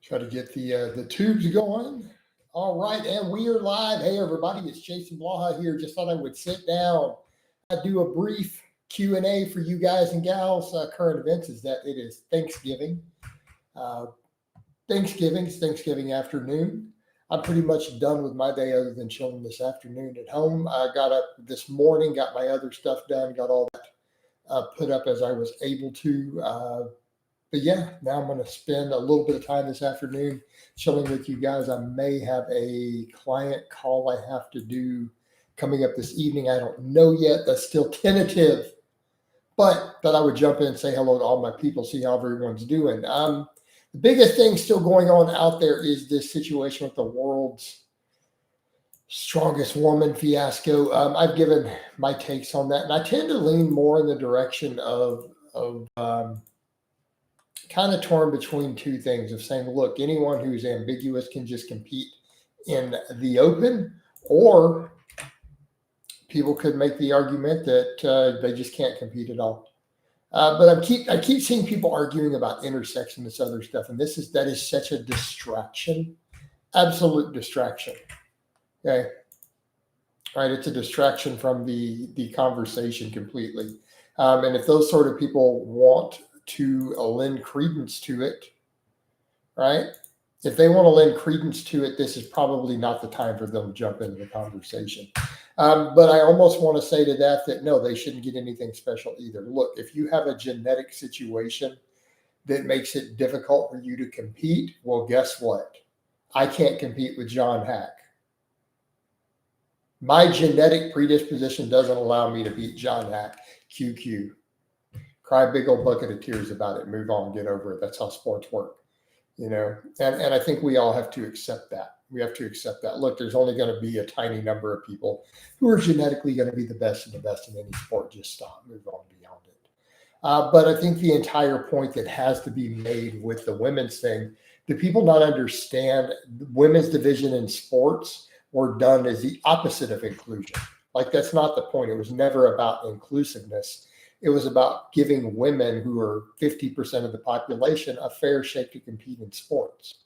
Try to get the tubes going. All right, and we are live. Hey, everybody, it's Jason Blaha here. Just thought I would sit down, do a brief Q&A for you guys and gals. Current events is that it is Thanksgiving. It's Thanksgiving afternoon. I'm pretty much done with my day other than chilling this afternoon at home. I got up this morning, got my other stuff done, got all that put up as I was able to. But yeah, now I'm going to spend a little bit of time this afternoon chilling with you guys. I may have a client call I have to do coming up this evening. I don't know yet. That's still tentative. But I would jump in and say hello to all my people, see how everyone's doing. The biggest thing still going on out there is this situation with the world's strongest woman fiasco. I've given my takes on that, and I tend to lean more in the direction of kind of torn between two things of saying, look, anyone who's ambiguous can just compete in the open, or people could make the argument that they just can't compete at all. But I keep seeing people arguing about intersex and this other stuff, and that is such a distraction, absolute distraction. Okay, right? It's a distraction from the conversation completely. And if those sort of people want to lend credence to it, right? If they want to lend credence to it, this is probably not the time for them to jump into the conversation. But I almost want to say to that no, they shouldn't get anything special either. Look, if you have a genetic situation that makes it difficult for you to compete, well, guess what? I can't compete with John Hack. My genetic predisposition doesn't allow me to beat John Hack. QQ. Cry a big old bucket of tears about it, move on, get over it. That's how sports work, you know? And I think we all have to accept that. We have to accept that. Look, there's only going to be a tiny number of people who are genetically going to be the best of the best in any sport. Just stop, move on beyond it. But I think the entire point that has to be made with the women's thing, do people not understand the women's division in sports were done as the opposite of inclusion? Like, that's not the point. It was never about inclusiveness. It was about giving women who are 50% of the population a fair shake to compete in sports.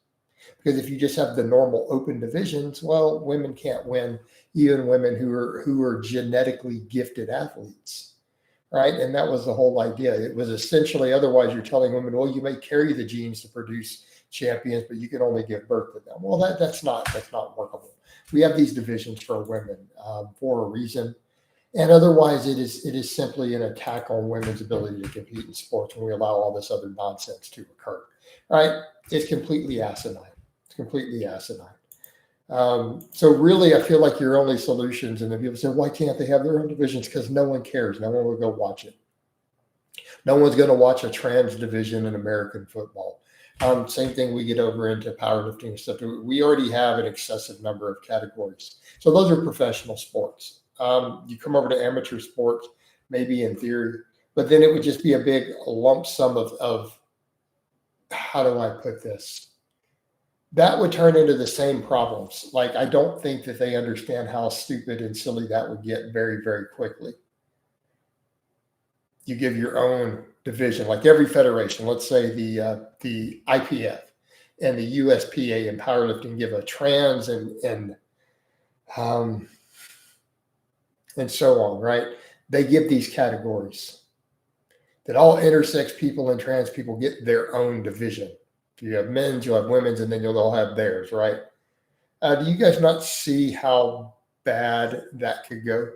Because if you just have the normal open divisions, well, women can't win, even women who are genetically gifted athletes, right? And that was the whole idea. It was essentially, otherwise you're telling women, well, you may carry the genes to produce champions, but you can only give birth to them. Well, that's not workable. We have these divisions for women for a reason. And otherwise, it is simply an attack on women's ability to compete in sports when we allow all this other nonsense to occur, right? It's completely asinine. It's completely asinine. So really, I feel like your only solutions, and then people say, why can't they have their own divisions? Because no one cares. No one will go watch it. No one's going to watch a trans division in American football. Same thing, we get over into powerlifting and stuff. We already have an excessive number of categories. So those are professional sports. You come over to amateur sports, maybe in theory, but then it would just be a big lump sum of how do I put this? That would turn into the same problems. Like, I don't think that they understand how stupid and silly that would get very, very quickly. You give your own division, like every federation, let's say the IPF and the USPA in powerlifting give a trans and so on, right? They give these categories that all intersex people and trans people get their own division. You have men's, you'll have women's, and then you'll all have theirs, right? Do you guys not see how bad that could go?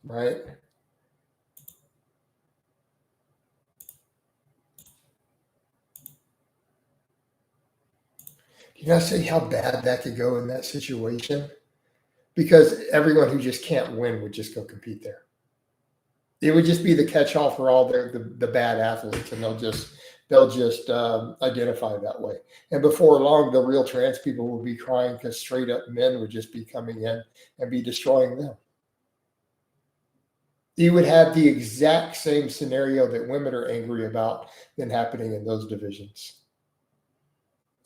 Right? You guys see how bad that could go in that situation? Because everyone who just can't win would just go compete there. It would just be the catch-all for all the bad athletes, and they'll just identify that way. And before long, the real trans people will be crying because straight up men would just be coming in and be destroying them. You would have the exact same scenario that women are angry about than happening in those divisions.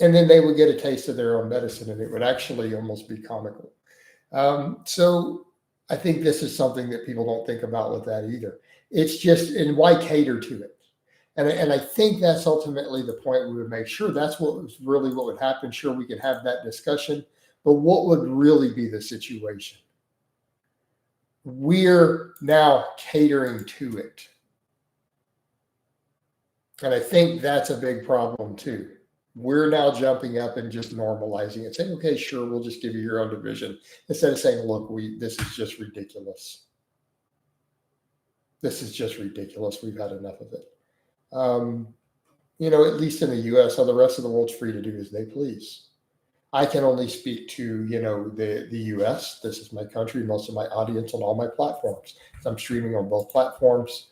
And then they would get a taste of their own medicine, and it would actually almost be comical. So I think this is something that people don't think about with that either. It's just, and why cater to it? And I think that's ultimately the point we would make. Sure, that's what was really what would happen. Sure, we could have that discussion, but what would really be the situation? We're now catering to it. And I think that's a big problem too. We're now jumping up and just normalizing it, saying, okay, sure, we'll just give you your own division. Instead of saying, look, this is just ridiculous. This is just ridiculous. We've had enough of it. At least in the US, how the rest of the world's free to do as they please. I can only speak to, the US. This is my country, most of my audience on all my platforms. So I'm streaming on both platforms.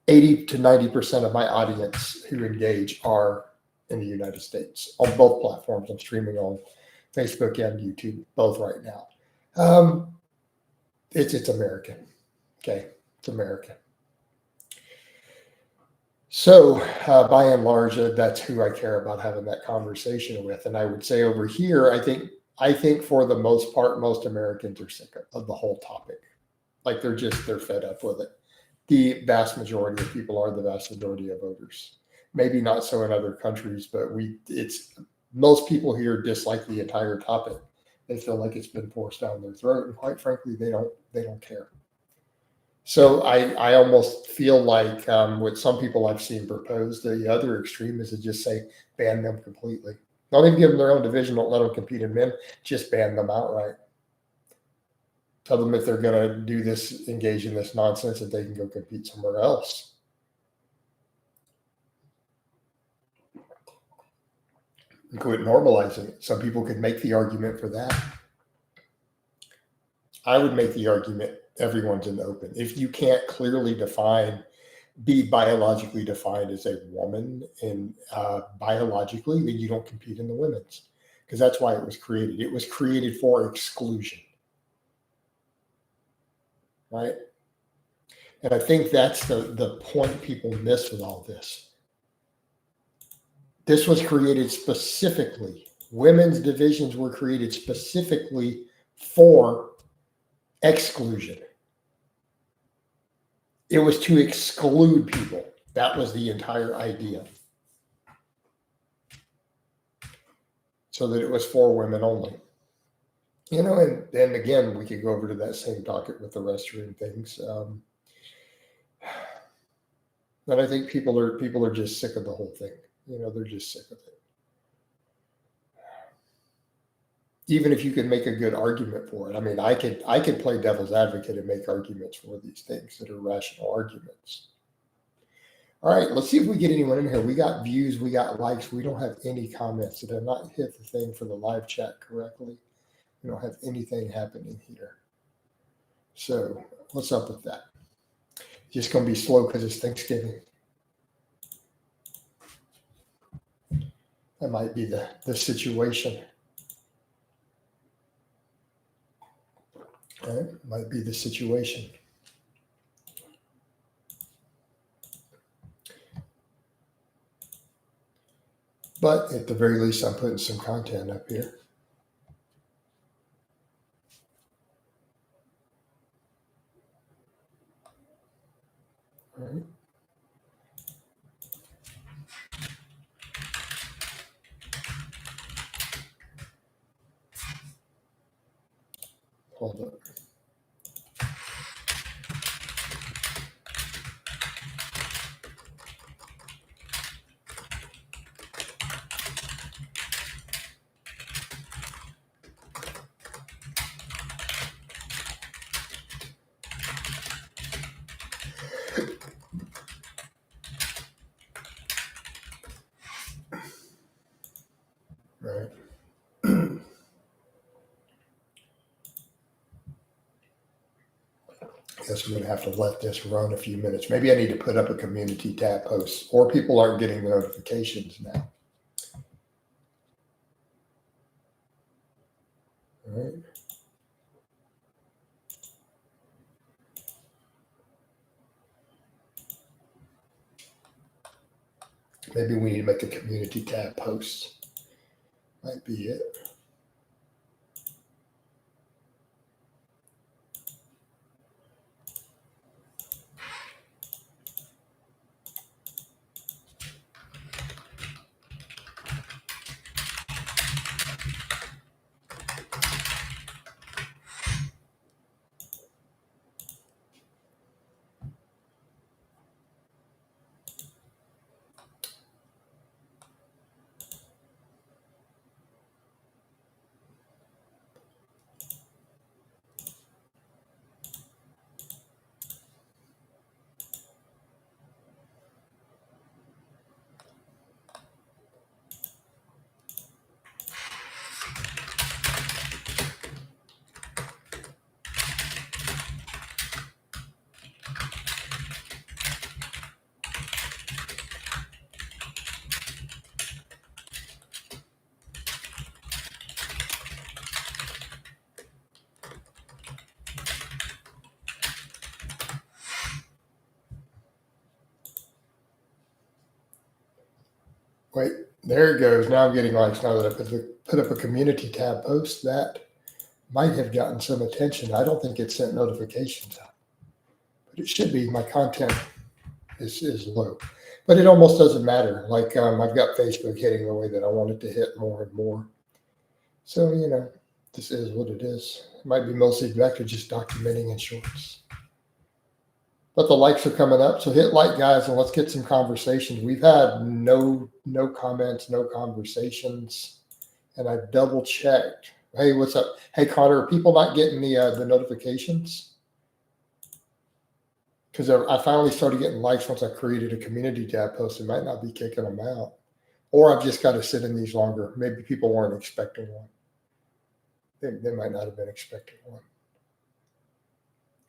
80 to 90% of my audience who engage are in the United States on both platforms. I'm streaming on Facebook and YouTube, both right now. It's American. Okay. It's American. So by and large, that's who I care about having that conversation with. And I would say over here, I think for the most part, most Americans are sick of the whole topic. Like they're fed up with it. The vast majority of people are the vast majority of voters. Maybe not so in other countries, but most people here dislike the entire topic. They feel like it's been forced down their throat, and quite frankly, they don't care. So I almost feel like what some people I've seen propose, the other extreme is to just say ban them completely. Don't even give them their own division. Don't let them compete in men. Just ban them outright. Tell them if they're going to do this, engage in this nonsense, that they can go compete somewhere else. And quit normalizing it. Some people could make the argument for that. I would make the argument everyone's in the open. If you can't clearly be biologically defined as a woman and biologically, then you don't compete in the women's, because that's why it was created. It was created for exclusion. Right? And I think that's the point people miss with all this. This was created specifically. Women's divisions were created specifically for exclusion. It was to exclude people. That was the entire idea. So that it was for women only. And then again, we could go over to that same docket with the restroom things. And I think people are just sick of the whole thing. They're just sick of it. Even if you could make a good argument for it. I mean, I could play devil's advocate and make arguments for these things that are rational arguments. All right, let's see if we get anyone in here. We got views, we got likes. We don't have any comments. Did I not hit the thing for the live chat correctly? We don't have anything happening here. So what's up with that? Just going to be slow because it's Thanksgiving. That might be the situation. All right, might be the situation. But at the very least, I'm putting some content up here. All right. Hold up. Right. I guess I'm going to have to let this run a few minutes. Maybe I need to put up a community tab post, or people aren't getting the notifications now. All right. Maybe we need to make a community tab post. Might be it. Wait, there it goes. Now I'm getting likes. Now that I put up a community tab post that might have gotten some attention. I don't think it sent notifications out, but it should be. My content is low, but it almost doesn't matter. Like I've got Facebook hitting the way that I want it to hit more and more. So, this is what it is. It might be mostly back to just documenting in shorts. But the likes are coming up. So hit like, guys, and let's get some conversations. We've had no comments, no conversations. And I've double checked. Hey, what's up? Hey, Connor, are people not getting the notifications? Because I finally started getting likes once I created a community tab post. It might not be kicking them out. Or I've just got to sit in these longer. Maybe people weren't expecting one. They might not have been expecting one.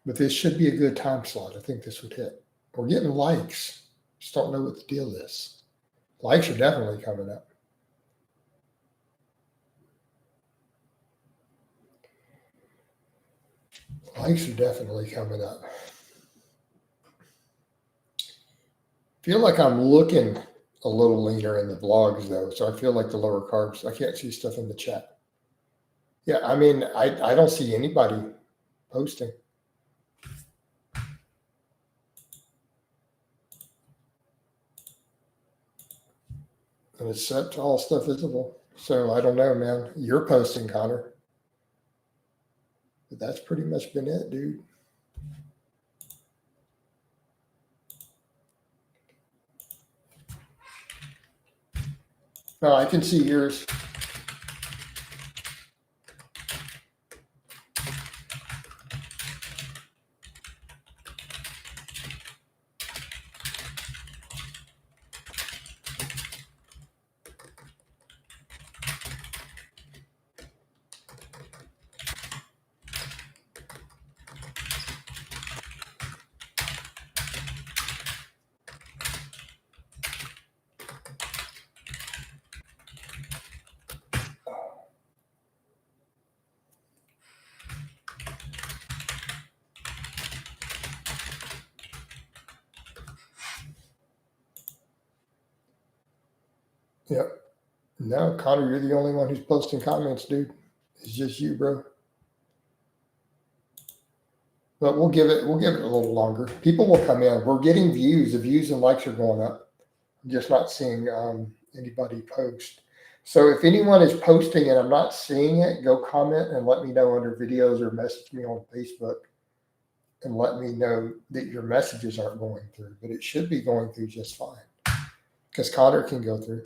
But this should be a good time slot. I think this would hit. We're getting likes. Just don't know what the deal is. Likes are definitely coming up. Likes are definitely coming up. Feel like I'm looking a little leaner in the vlogs, though. So I feel like the lower carbs. I can't see stuff in the chat. Yeah, I mean, I don't see anybody posting. And it's set to all stuff visible. So I don't know, man. You're posting, Connor. But that's pretty much been it, dude. No, I can see yours. Yep. No, Connor, you're the only one who's posting comments, dude. It's just you, bro. But we'll give it a little longer. People will come in. We're getting views. The views and likes are going up. I'm just not seeing anybody post. So if anyone is posting and I'm not seeing it, go comment and let me know under videos or message me on Facebook and let me know that your messages aren't going through. But it should be going through just fine because Connor can go through.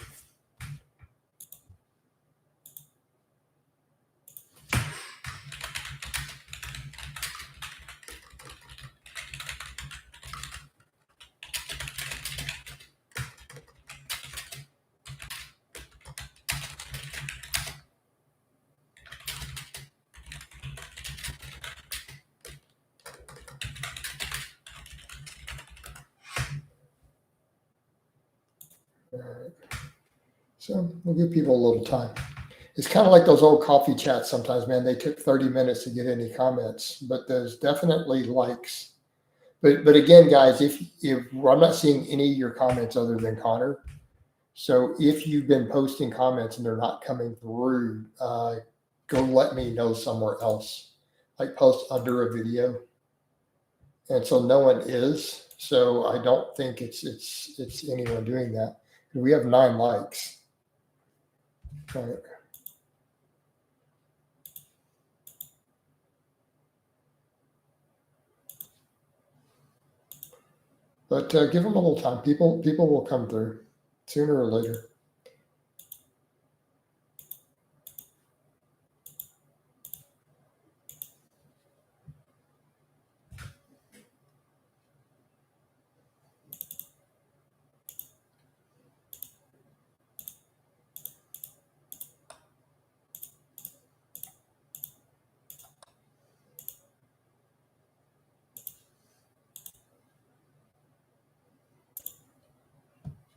All right. So we'll give people a little time. It's kind of like those old coffee chats sometimes, man. They took 30 minutes to get any comments, but there's definitely likes. But again, guys, if I'm not seeing any of your comments other than Connor. So if you've been posting comments and they're not coming through, go let me know somewhere else. Like post under a video. And so no one is. So I don't think it's anyone doing that. We have 9 likes. All right. But give them a little time. People will come through sooner or later.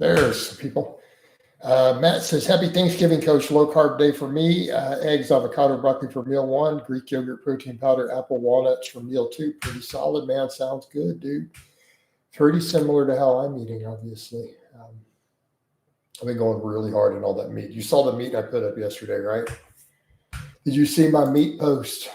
There's people. Matt says, happy Thanksgiving, Coach. Low carb day for me. Eggs, avocado, broccoli for meal 1. Greek yogurt, protein powder, apple, walnuts for meal 2. Pretty solid, man. Sounds good, dude. Pretty similar to how I'm eating, obviously. I've been going really hard on all that meat. You saw the meat I put up yesterday, right? Did you see my meat post?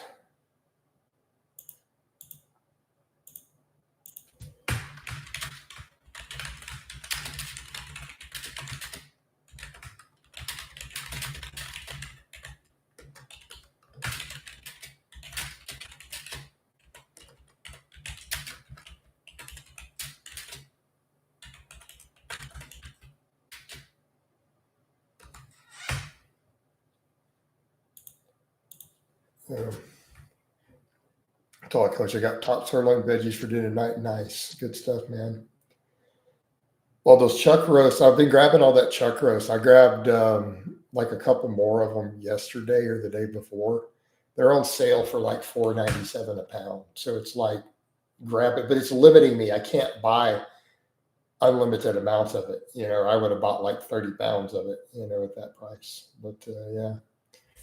Tell Coach, I got top sirloin veggies for dinner tonight. Nice. Good stuff, man. Well, those chuck roasts, I've been grabbing all that chuck roast. I grabbed like a couple more of them yesterday or the day before. They're on sale for like $4.97 a pound. So it's like grab it, but it's limiting me. I can't buy unlimited amounts of it. I would have bought like 30 pounds of it, at that price. But yeah,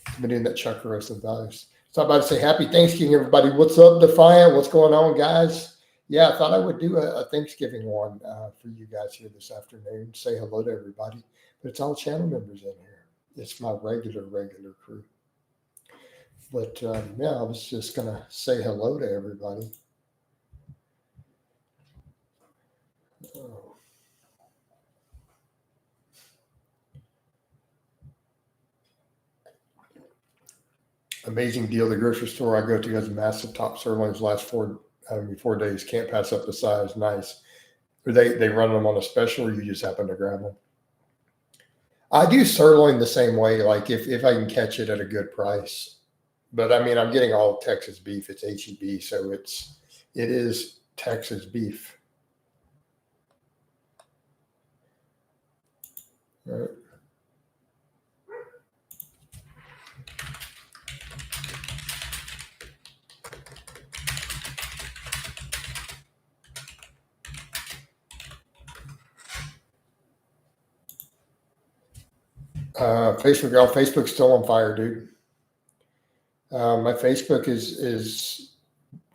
I've been doing that chuck roast of those. So I'm about to say happy Thanksgiving, everybody. What's up, Defiant? What's going on, guys? Yeah, I thought I would do a Thanksgiving one for you guys here this afternoon. Say hello to everybody. But it's all channel members in here. It's my regular crew. But yeah, I was just going to say hello to everybody. Oh. Amazing deal. The grocery store I go to has massive top sirloins last 4 days. Can't pass up the size. Nice. Or they run them on a special, or you just happen to grab them? I do sirloin the same way, like if I can catch it at a good price. But I mean, I'm getting all Texas beef. It's HEB, so it is Texas beef. All right. Facebook's still on fire, dude. My Facebook is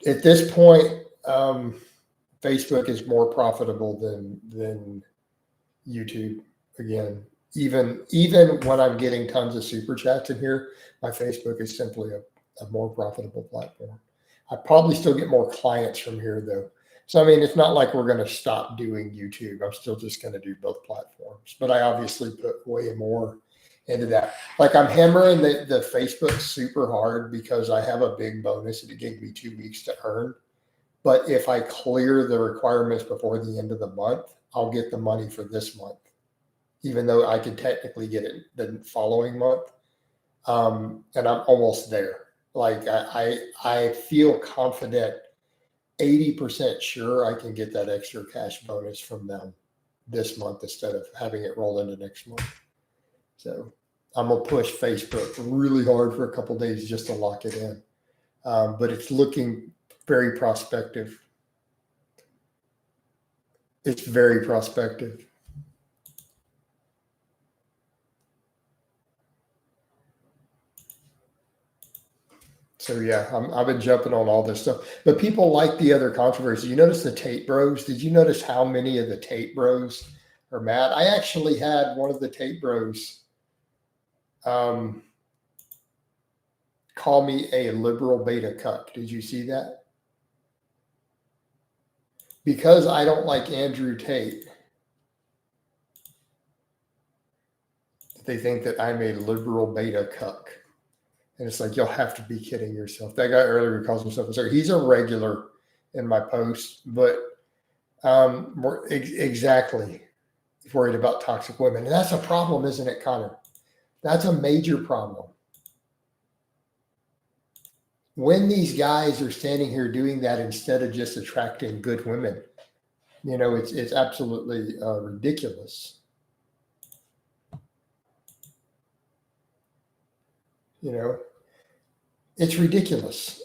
at this point, Facebook is more profitable than YouTube. Again, even when I'm getting tons of super chats in here, my Facebook is simply a more profitable platform. I probably still get more clients from here though. So, I mean, it's not like we're going to stop doing YouTube. I'm still just going to do both platforms, but I obviously put way more into that. Like I'm hammering the Facebook super hard because I have a big bonus that it gave me 2 weeks to earn. But if I clear the requirements before the end of the month, I'll get the money for this month, even though I could technically get it the following month. And I'm almost there. Like I feel confident, 80% sure I can get that extra cash bonus from them this month instead of having it roll into next month. So I'm going to push Facebook really hard for a couple days just to lock it in. But it's looking very prospective. It's very prospective. So yeah, I've been jumping on all this stuff, but people like the other controversy. You notice the Tate Bros? Did you notice how many of the Tate Bros are mad? I actually had one of the Tate Bros call me a liberal beta cuck. Did you see that? Because I don't like Andrew Tate, they think that I'm a liberal beta cuck. And it's like, you'll have to be kidding yourself. That guy earlier calls himself a sir. He's a regular in my posts, but exactly worried about toxic women. And that's a problem, isn't it, Connor? That's a major problem. When these guys are standing here doing that instead of just attracting good women, it's absolutely ridiculous. It's ridiculous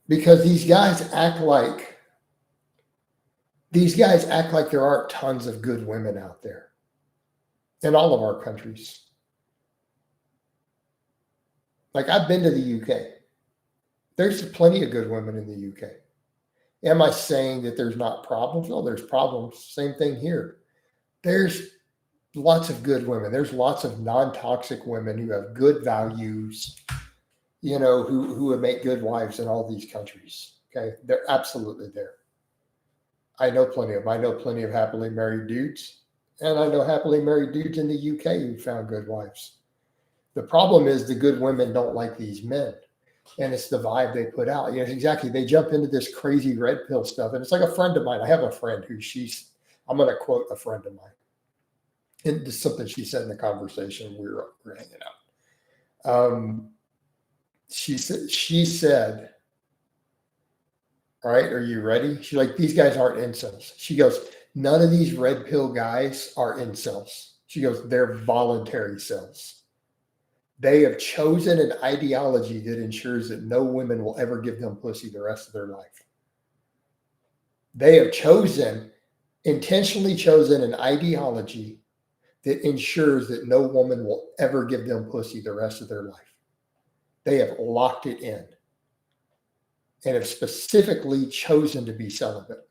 because these guys act like there aren't tons of good women out there in all of our countries. Like I've been to the UK. There's plenty of good women in the UK. Am I saying that there's not problems? No, there's problems. Same thing here. There's Lots of good women. There's lots of non-toxic women who have good values, who would make good wives in all these countries. Okay. They're absolutely there. I know plenty of them. I know plenty of happily married dudes, and I know happily married dudes in the UK who found good wives. The problem is the good women don't like these men, and it's the vibe they put out. Exactly. They jump into this crazy red pill stuff, and it's like a friend of mine. I have a friend who I'm going to quote a friend of mine. And this is something she said in the conversation we were hanging out. She said, all right, are you ready? She's like, these guys aren't incels. She goes, none of these red pill guys are incels. She goes, they're voluntary cells. They have chosen an ideology that ensures that no women will ever give them pussy the rest of their life. They have intentionally chosen an ideology that ensures that no woman will ever give them pussy the rest of their life. They have locked it in and have specifically chosen to be celibate.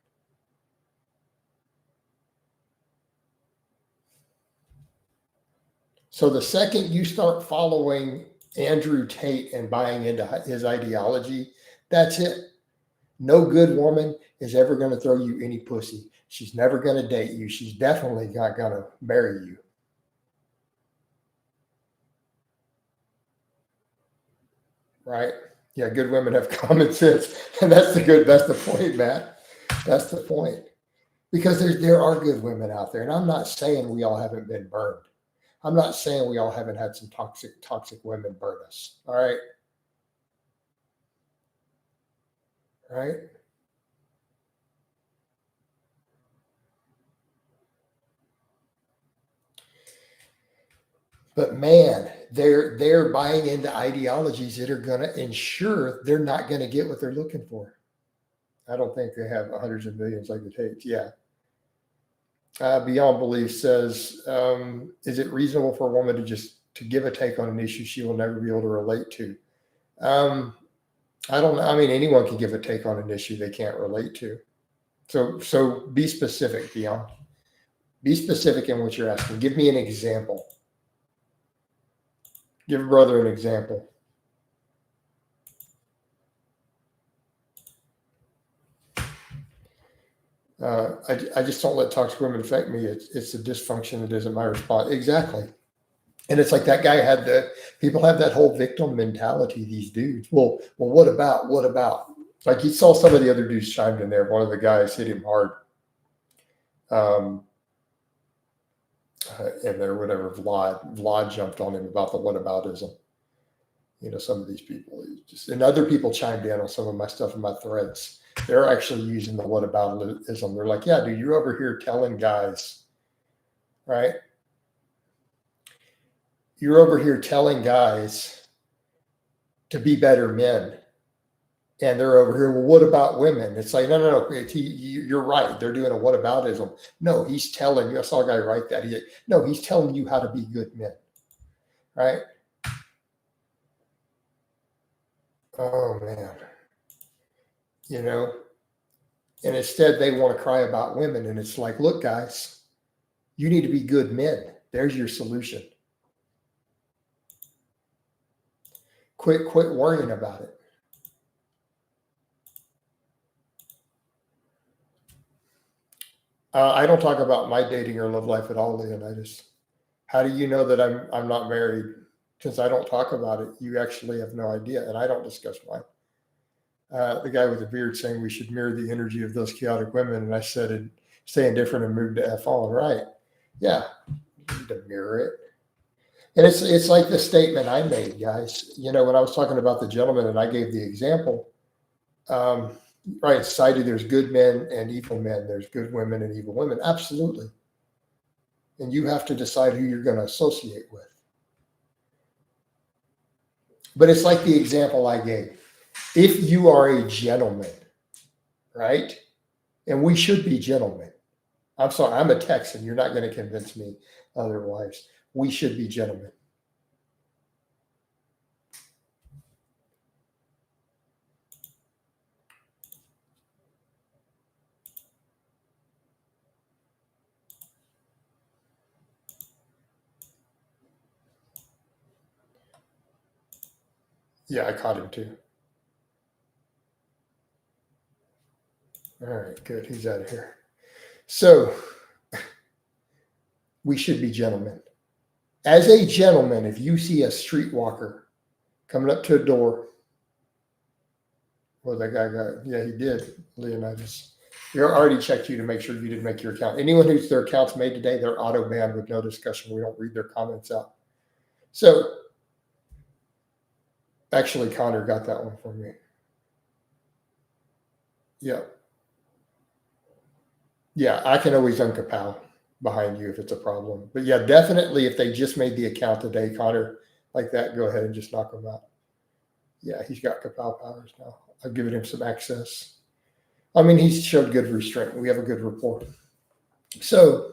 So the second you start following Andrew Tate and buying into his ideology, that's it. No good woman is ever going to throw you any pussy. She's never going to date you. She's definitely not going to marry you. Right? Yeah, good women have common sense. And that's the point, Matt. That's the point. Because there are good women out there. And I'm not saying we all haven't been burned. I'm not saying we all haven't had some toxic women burn us. All right. Right. But man, they're buying into ideologies that are going to ensure they're not going to get what they're looking for. I don't think they have hundreds of millions like the Tates. Yeah. Beyond Belief says, is it reasonable for a woman to give a take on an issue she will never be able to relate to? I don't know. I mean, anyone can give a take on an issue they can't relate to. So be specific, Beyond. Be specific in what you're asking. Give me an example. Give brother an example. I just don't let toxic women affect me. It's the dysfunction that isn't my response. Exactly. And it's like that guy people have that whole victim mentality, these dudes. Well, what about? Like you saw some of the other dudes chimed in there. One of the guys hit him hard. And there, whatever, Vlad jumped on him about the whataboutism. Some of these people, and other people chimed in on some of my stuff in my threads. They're actually using the whataboutism. They're like, yeah, dude, you're over here telling guys, right? You're over here telling guys to be better men. And they're over here, well, what about women? It's like, no. You're right. They're doing a whataboutism. No, he's telling you. I saw a guy write that. He's telling you how to be good men. Right? Oh, man. And instead they want to cry about women. And it's like, look, guys, you need to be good men. There's your solution. Quit worrying about it. I don't talk about my dating or love life at all, Leonidas. How do you know that I'm not married? Since I don't talk about it, you actually have no idea, and I don't discuss mine. The guy with the beard saying we should mirror the energy of those chaotic women, and I said, stay indifferent and move to F on. Right? Yeah, you need to mirror it. And it's like the statement I made, guys. When I was talking about the gentleman, and I gave the example. Right, society, there's good men and evil men. There's good women and evil women. Absolutely. And you have to decide who you're going to associate with. But it's like the example I gave. If you are a gentleman, right? And we should be gentlemen. I'm sorry, I'm a Texan. You're not going to convince me otherwise. We should be gentlemen. Yeah, I caught him too. All right, good. He's out of here. So we should be gentlemen. As a gentleman, if you see a streetwalker coming up to a door, well, that guy got, yeah, he did, Leonidas. We already checked you to make sure you didn't make your account. Anyone whose their account's made today, they're auto banned with no discussion. We don't read their comments out. So actually, Connor got that one for me. Yeah. Yeah, I can always uncapow behind you if it's a problem. But yeah, definitely if they just made the account today, Connor, like that, go ahead and just knock him out. Yeah, he's got kapow powers now. I've given him some access. I mean, he's showed good restraint. We have a good rapport. So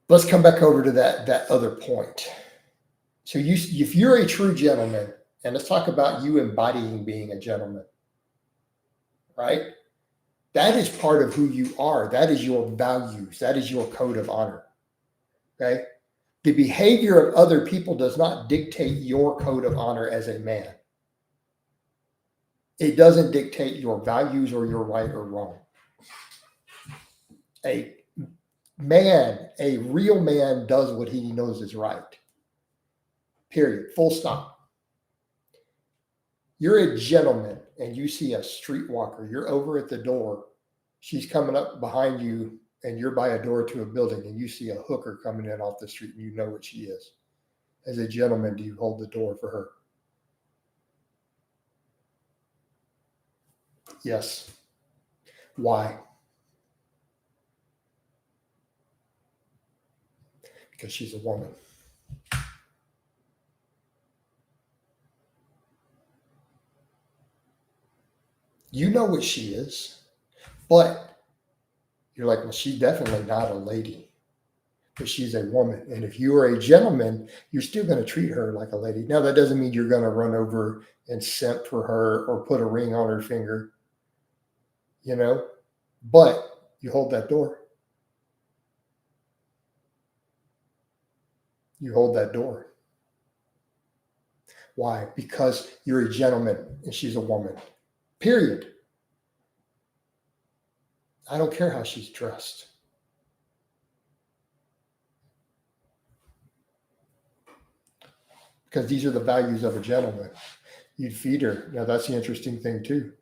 let's come back over to that other point. So if you're a true gentleman, and let's talk about you embodying being a gentleman, right? That is part of who you are. That is your values. That is your code of honor. Okay. The behavior of other people does not dictate your code of honor as a man. It doesn't dictate your values or your right or wrong. A man, a real man, does what he knows is right. Period. Full stop. You're a gentleman and you see a streetwalker. You're over at the door. She's coming up behind you and you're by a door to a building and you see a hooker coming in off the street and you know what she is. As a gentleman, do you hold the door for her? Yes. Why? Because she's a woman. You know what she is, but you're like, well, she's definitely not a lady, but she's a woman. And if you are a gentleman, you're still going to treat her like a lady. Now, that doesn't mean you're going to run over and simp for her or put a ring on her finger, but you hold that door. You hold that door. Why? Because you're a gentleman and she's a woman. Period. I don't care how she's dressed. Because these are the values of a gentleman. You'd feed her. Now, that's the interesting thing, too.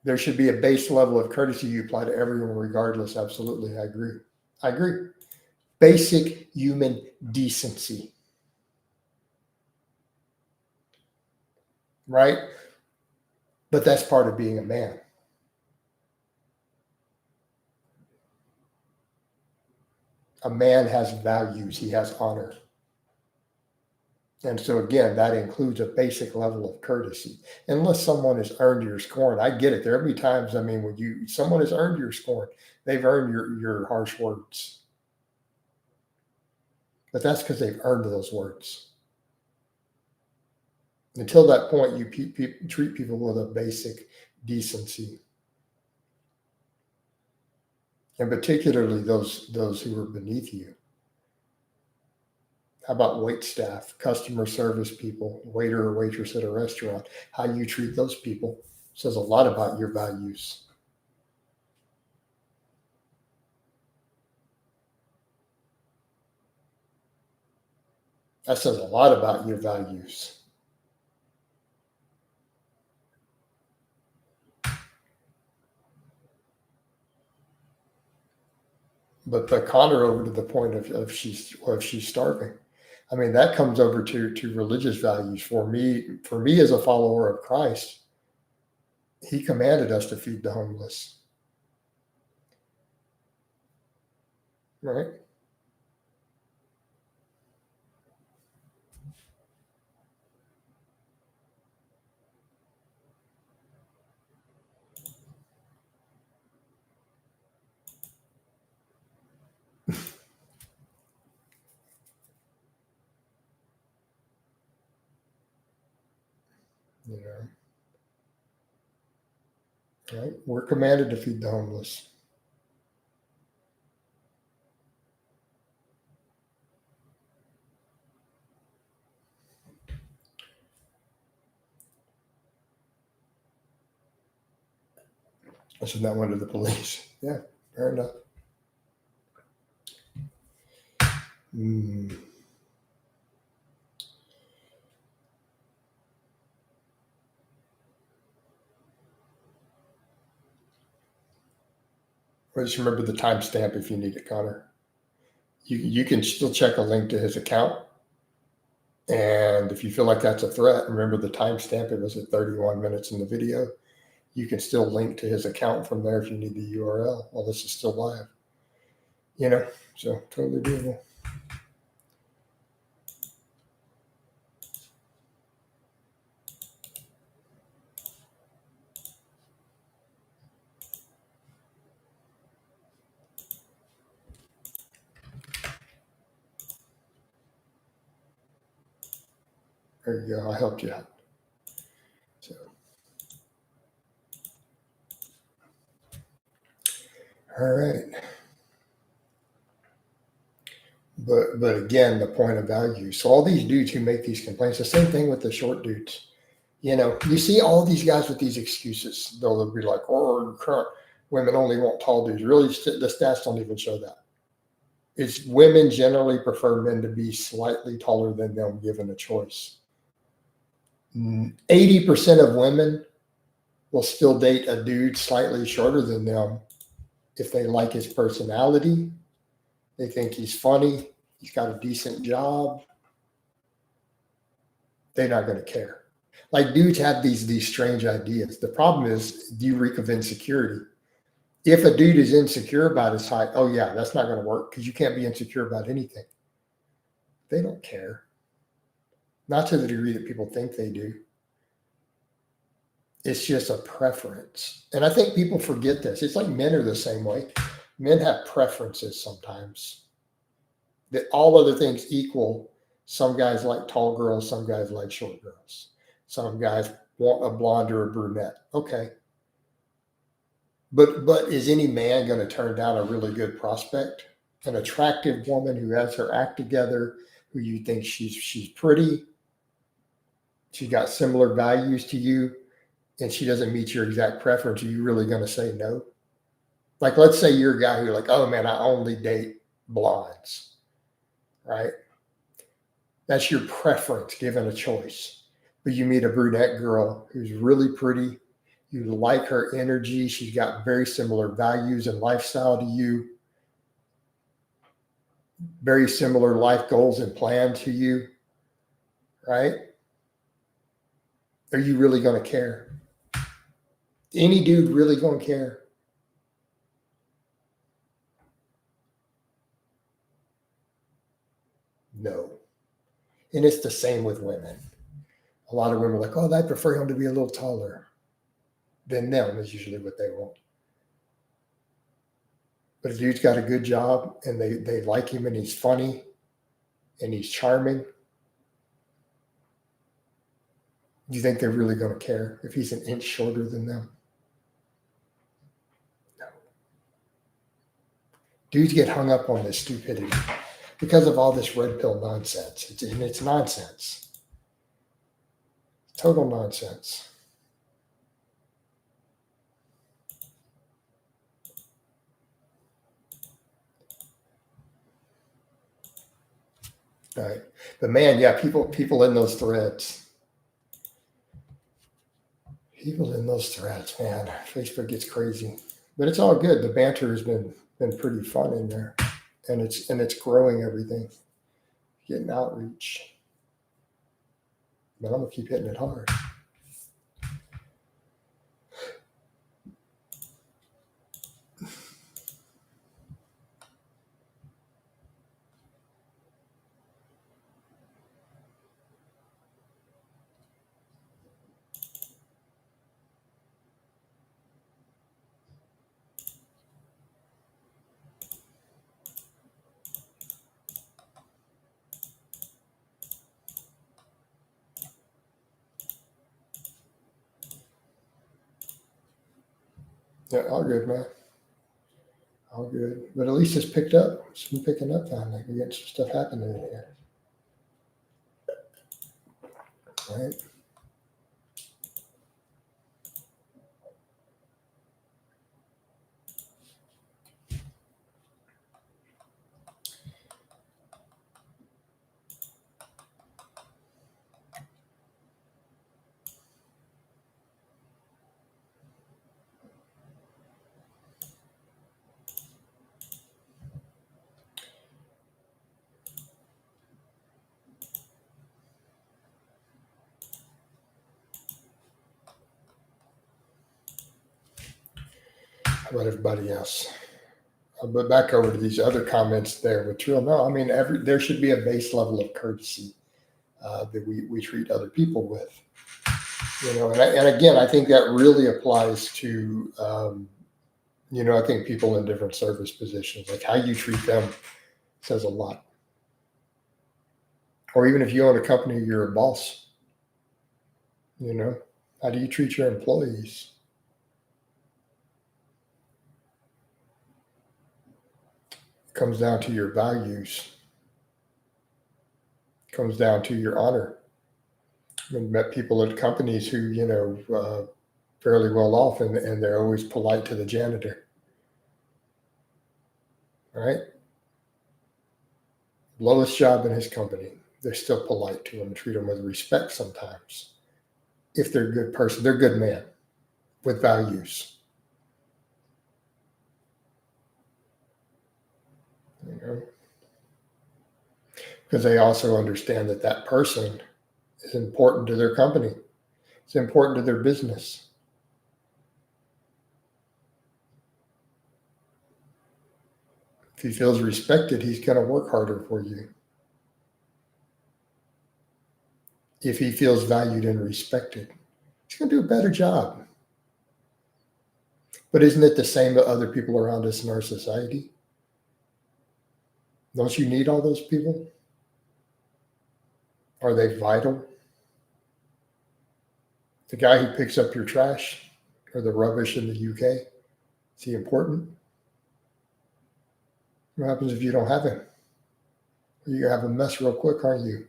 There should be a base level of courtesy you apply to everyone, regardless. Absolutely. I agree. Basic human decency. Right? But that's part of being a man. A man has values, he has honor. And so, again, that includes a basic level of courtesy. Unless someone has earned your scorn, I get it. There will be times, I mean, when someone has earned your scorn, they've earned your harsh words. But that's because they've earned those words. Until that point, you treat people with a basic decency, and particularly those who are beneath you. How about wait staff, customer service people, waiter or waitress at a restaurant? How you treat those people says a lot about your values. That says a lot about your values. But Connor over to the point of she's starving. I mean, that comes over to religious values. For me as a follower of Christ, he commanded us to feed the homeless. Right? You know, right? We're commanded to feed the homeless. I said that one to the police. Yeah, fair enough. Well, just remember the timestamp if you need it, Connor. You can still check a link to his account. And if you feel like that's a threat, remember the timestamp. It was at 31 minutes in the video. You can still link to his account from there if you need the URL while this is still live. So totally doable. There you go. I helped you out. So, all right. But again, the point of value. So all these dudes who make these complaints, the same thing with the short dudes. You see all these guys with these excuses. They'll be like, "Oh, current women only want tall dudes." Really, the stats don't even show that. It's women generally prefer men to be slightly taller than them, given a choice. 80% of women will still date a dude slightly shorter than them if they like his personality, they think he's funny, he's got a decent job. They're not going to care. Like dudes have these strange ideas. The problem is, do you reek of insecurity? If a dude is insecure about his height, oh yeah, that's not going to work because you can't be insecure about anything. They don't care. Not to the degree that people think they do. It's just a preference. And I think people forget this. It's like men are the same way. Men have preferences sometimes. That all other things equal, some guys like tall girls, some guys like short girls. Some guys want a blonde or a brunette. Okay. But is any man going to turn down a really good prospect? An attractive woman who has her act together, who you think she's pretty, she got similar values to you, and she doesn't meet your exact preference, are you really going to say no? Like, let's say you're a guy who's like, oh man, I only date blondes, right? That's your preference given a choice. But you meet a brunette girl who's really pretty, you like her energy, she's got very similar values and lifestyle to you, very similar life goals and plans to you, right? Are you really going to care? Any dude really going to care? No. And it's the same with women. A lot of women are like, oh, I prefer him to be a little taller than them, is usually what they want. But if a dude's got a good job and they like him and he's funny and he's charming, do you think they're really going to care if he's an inch shorter than them? No. Dudes get hung up on this stupidity because of all this red pill nonsense. It's nonsense. Total nonsense. Right. But man, yeah, people in those threads. People in those threads, man. Facebook gets crazy. But it's all good. The banter has been pretty fun in there. And it's growing everything. Getting outreach. But I'm gonna keep hitting it hard. Yeah, all good, man. All good. But at least it's picked up. It's been picking up finally. We got some stuff happening in here. Right? How about everybody else? But back over to these other comments there with Trill. No, I mean, there should be a base level of courtesy that we treat other people with. And again, I think that really applies to, I think people in different service positions, like how you treat them says a lot. Or even if you own a company, you're a boss, how do you treat your employees? It comes down to your values. It comes down to your honor. I've met people at companies who, fairly well off, and they're always polite to the janitor. Right? Lowest job in his company, they're still polite to him and treat him with respect sometimes. If they're a good person, they're a good man with values. Because they also understand that person is important to their company. It's important to their business. If he feels respected, he's going to work harder for you. If he feels valued and respected, he's going to do a better job. But isn't it the same to other people around us in our society? Don't you need all those people? Are they vital? The guy who picks up your trash or the rubbish in the UK, is he important? What happens if you don't have him? You're going to have a mess real quick, aren't you?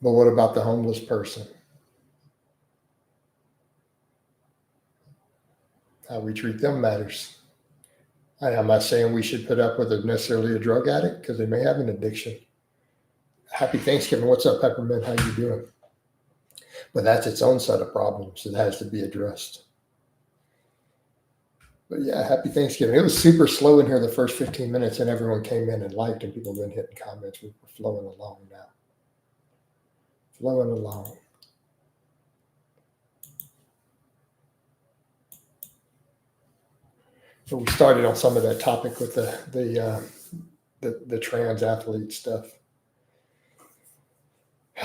But what about the homeless person? How we treat them matters. I'm not saying we should put up with necessarily a drug addict, because they may have an addiction. Happy Thanksgiving. What's up, Peppermint? How you doing? But that's its own set of problems that has to be addressed. But yeah, happy Thanksgiving. It was super slow in here the first 15 minutes, and everyone came in and liked, and people have been hitting comments. We're flowing along now. Flowing along. So we started on some of that topic with the trans athlete stuff.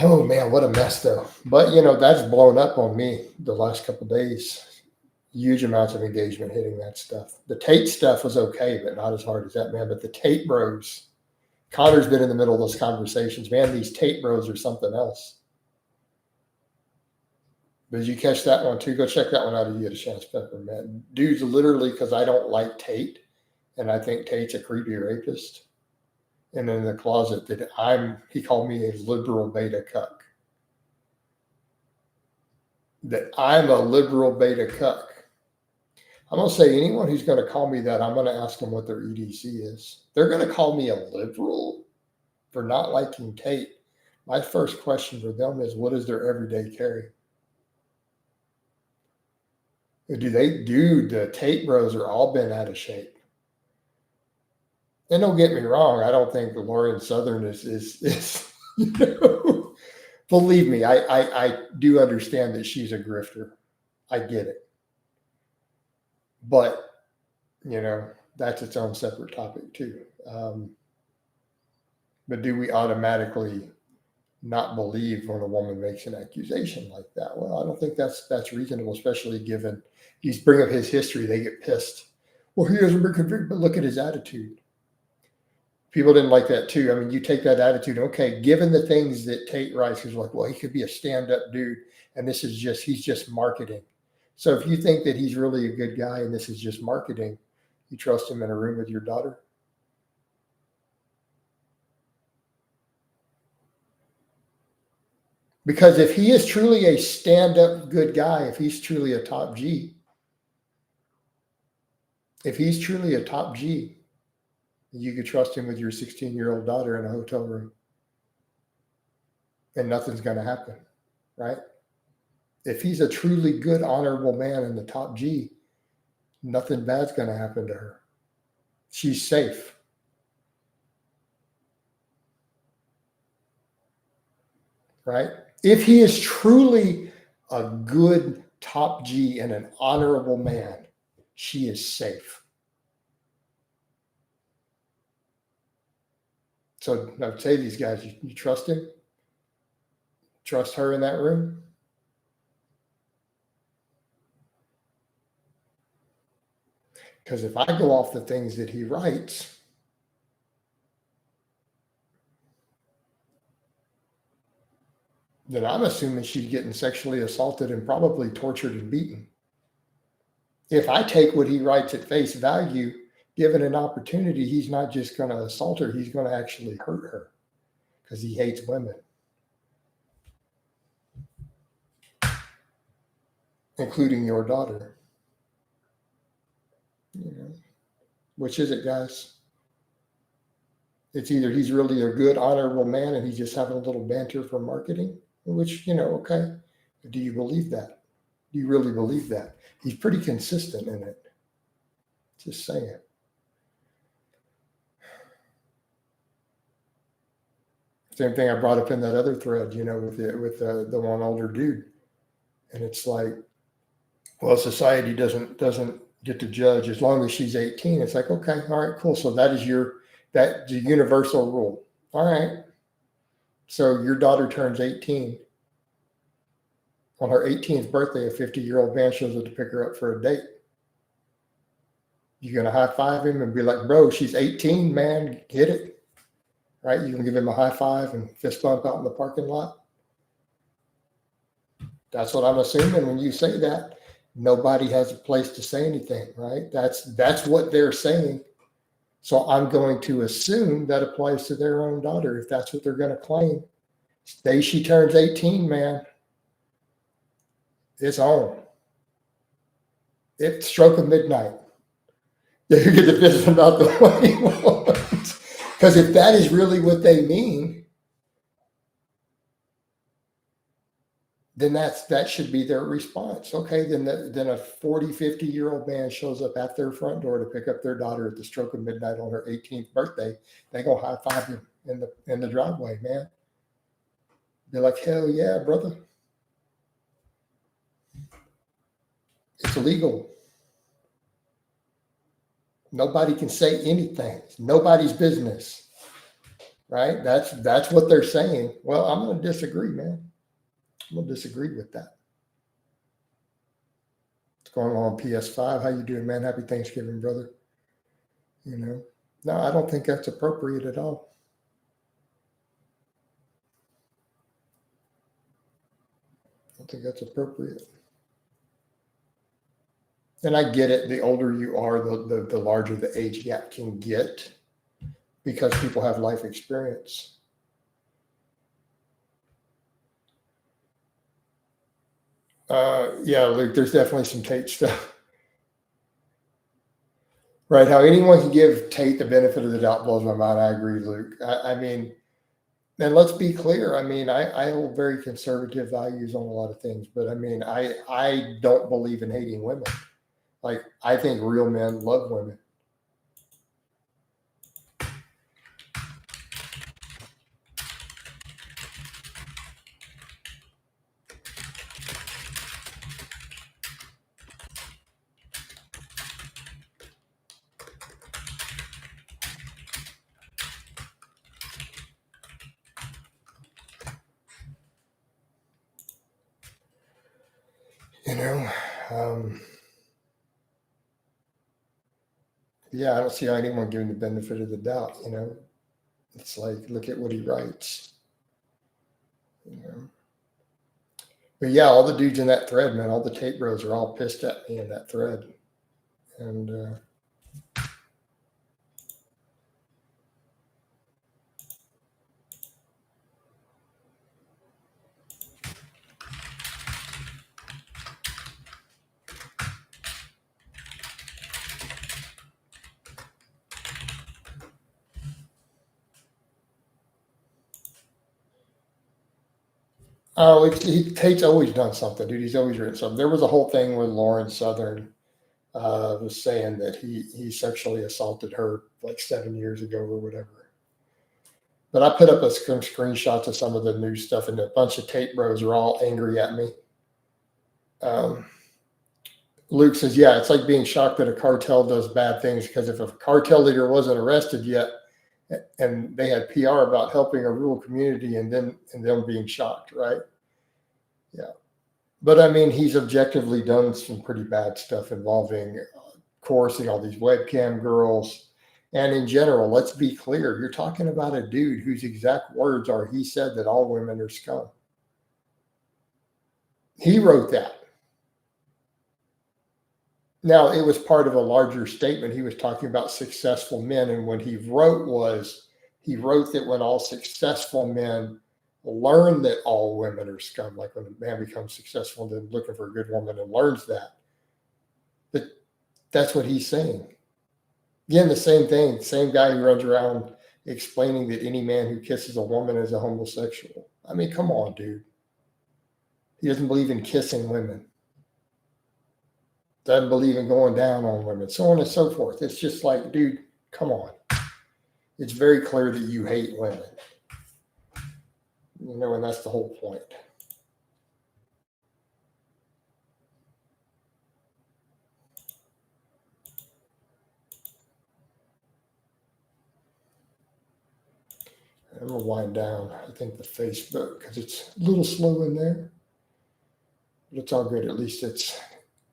Oh man, what a mess though. But that's blown up on me the last couple of days. Huge amounts of engagement hitting that stuff. The Tate stuff was okay, but not as hard as that, man. But the Tate bros, Connor's been in the middle of those conversations. Man, these Tate bros are something else. Did you catch that one too? Go check that one out if you get a chance, Peppermint. Dude's literally, because I don't like Tate, and I think Tate's a creepy rapist. And in the closet he called me a liberal beta cuck. That I'm a liberal beta cuck. I'm going to say anyone who's going to call me that, I'm going to ask them what their EDC is. They're going to call me a liberal for not liking Tate. My first question for them is, what is their everyday carry? The Tate bros are all been out of shape. And don't get me wrong, I don't think the Lauren Southern is believe me, I do understand that she's a grifter. I get it. But, that's its own separate topic too. But do we automatically not believe when a woman makes an accusation like that? Well, I don't think that's reasonable, especially given he's bring up his history. They get pissed. Well, he hasn't been convicted, but look at his attitude. People didn't like that too. I mean, you take that attitude, okay, given the things that Tate writes, he's like, well, he could be a stand-up dude, and he's just marketing. So if you think that he's really a good guy and this is just marketing, you trust him in a room with your daughter? Because if he is truly a stand-up good guy, if he's truly a top G, you could trust him with your 16-year-old daughter in a hotel room. And nothing's going to happen, right? If he's a truly good, honorable man in the top G, nothing bad's going to happen to her. She's safe. Right? If he is truly a good top G and an honorable man, she is safe. So I would say these guys, you trust him? Trust her in that room? Because if I go off the things that he writes, then I'm assuming she's getting sexually assaulted and probably tortured and beaten. If I take what he writes at face value, given an opportunity, he's not just going to assault her, he's going to actually hurt her because he hates women, including your daughter. You know, which is it, guys? It's either he's really a good, honorable man and he's just having a little banter for marketing, which, you know, okay. Do you believe that? Do you really believe that? He's pretty consistent in it. Just saying. Same thing I brought up in that other thread, you know, with the one older dude. And it's like, well, society doesn't get to judge as long as she's 18. It's like, okay, all right, cool. So that's the universal rule. All right. So your daughter turns 18. On her 18th birthday, a 50-year-old man shows up to pick her up for a date. You're going to high five him and be like, bro, she's 18, man, get it. Right? You can give him a high five and fist bump out in the parking lot. That's what I'm assuming when you say that. Nobody has a place to say anything, right? That's what they're saying. So I'm going to assume that applies to their own daughter if that's what they're going to claim. Day she turns 18, man, it's on. It's stroke of midnight. You get the fist bump out the way you want. Because if that is really what they mean, then that should be their response. Okay, then a 40, 50-year-old man shows up at their front door to pick up their daughter at the stroke of midnight on her 18th birthday. They go high five him in the driveway, man. They're like, hell yeah, brother. It's illegal. Nobody can say anything. It's nobody's business, right? That's what they're saying. Well, I'm going to disagree, man. I'm going to disagree with that. What's going on PS5? How you doing, man? Happy Thanksgiving, brother. You know, no, I don't think that's appropriate at all. I don't think that's appropriate. And I get it. The older you are, the larger the age gap can get because people have life experience. Yeah, Luke, there's definitely some Tate stuff. Right. How anyone can give Tate the benefit of the doubt blows my mind. I agree, Luke. I mean, and let's be clear. I mean, I hold very conservative values on a lot of things, but I mean, I don't believe in hating women. Like, I think real men love women. You know, yeah, I don't see how anyone giving the benefit of the doubt. You know, it's like, look at what he writes. You know, but yeah, all the dudes in that thread, man, all the Tate bros are all pissed at me in that thread, and oh, Tate's always done something, dude. He's always written something. There was a whole thing where Lauren Southern was saying that he sexually assaulted her like 7 years ago or whatever. But I put up some screenshots of some of the new stuff, and a bunch of Tate bros are all angry at me. Um, Luke says, yeah, it's like being shocked that a cartel does bad things, because if a cartel leader wasn't arrested yet and they had PR about helping a rural community and them being shocked, right? Yeah. But I mean, he's objectively done some pretty bad stuff involving coercing all these webcam girls. And in general, let's be clear, you're talking about a dude whose exact words are, he said that all women are scum. He wrote that. Now, it was part of a larger statement. He was talking about successful men. And what he wrote that when all successful men learn that all women are scum, like when a man becomes successful and then looking for a good woman and learns that, that's what he's saying. Again, the same thing, same guy who runs around explaining that any man who kisses a woman is a homosexual. I mean, come on, dude. He doesn't believe in kissing women. Doesn't believe in going down on women, so on and so forth. It's just like, dude, come on. It's very clear that you hate women. And that's the whole point. I'm going to wind down, I think, the Facebook, because it's a little slow in there. But it's all good. At least it's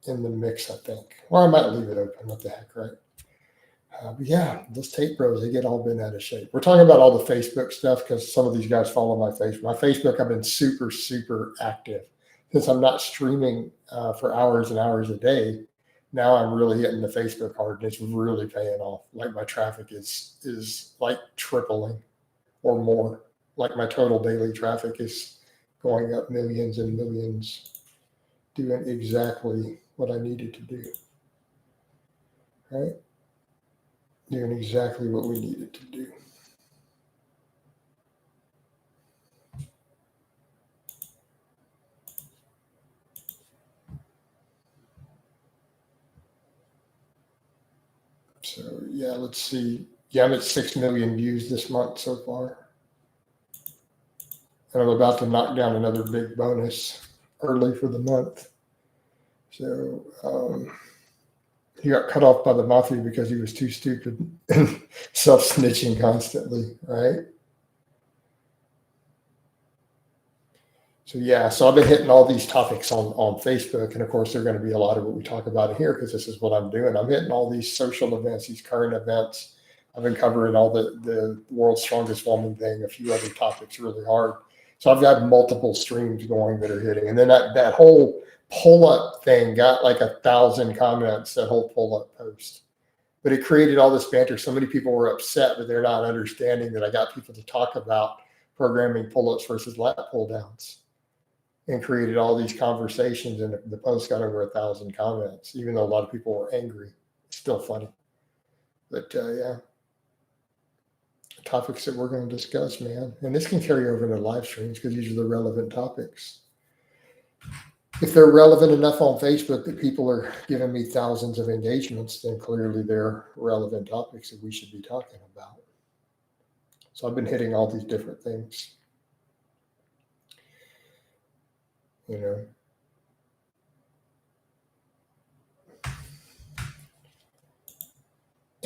in the mix, I think. Or I might leave it open. What the heck, right? But yeah, those tape bros, they get all bent out of shape. We're talking about all the Facebook stuff because some of these guys follow my Facebook. My Facebook, I've been super, super active. Since I'm not streaming for hours and hours a day, now I'm really hitting the Facebook hard, and it's really paying off. Like my traffic is like tripling or more. Like my total daily traffic is going up millions and millions, doing exactly what I needed to do. Right? Doing exactly what we needed to do. So yeah, let's see. Yeah, I'm at 6 million views this month so far. And I'm about to knock down another big bonus early for the month. So he got cut off by the mafia because he was too stupid and self-snitching constantly, right? So yeah, so I've been hitting all these topics on Facebook, and of course they're going to be a lot of what we talk about here because this is what I'm doing. I'm hitting all these social events, these current events. I've been covering all the world's strongest woman thing, a few other topics really hard. So I've got multiple streams going that are hitting, and then that whole pull-up thing got like 1,000 comments. That whole pull-up post, but it created all this banter. So many people were upset, but they're not understanding that I got people to talk about programming pull-ups versus lat pull-downs, and created all these conversations. And the post got over 1,000 comments, even though a lot of people were angry. It's still funny, but yeah. Topics that we're going to discuss, man. And this can carry over into live streams because these are the relevant topics. If they're relevant enough on Facebook that people are giving me thousands of engagements, then clearly they're relevant topics that we should be talking about. So I've been hitting all these different things.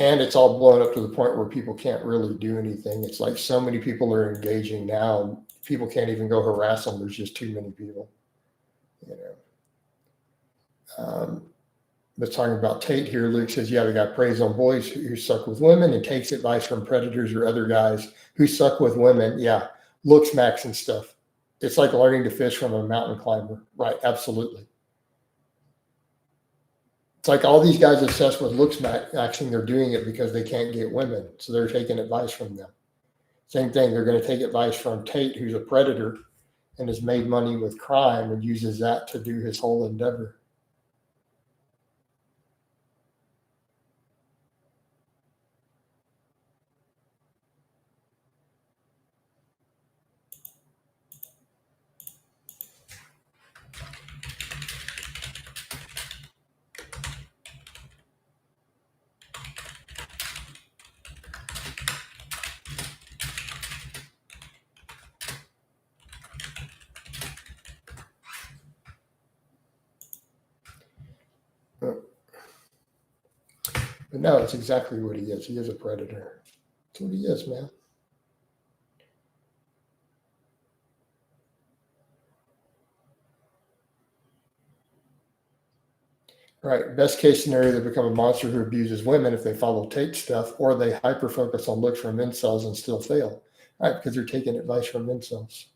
And it's all blown up to the point where people can't really do anything. It's like so many people are engaging now, people can't even go harass them. There's just too many people. Let's talk about Tate here. Luke says, yeah, the guy preys on boys who suck with women and takes advice from predators or other guys who suck with women. Yeah, looks max and stuff. It's like learning to fish from a mountain climber. Right, absolutely. It's like all these guys obsessed with looks maxing, they're doing it because they can't get women. So they're taking advice from them. Same thing, they're going to take advice from Tate, who's a predator and has made money with crime and uses that to do his whole endeavor. But no, it's exactly what he is. He is a predator. That's what he is, man. Right. Best case scenario, they become a monster who abuses women if they follow take stuff, or they hyper focus on looks from incels and still fail. Right, because they're taking advice from incels.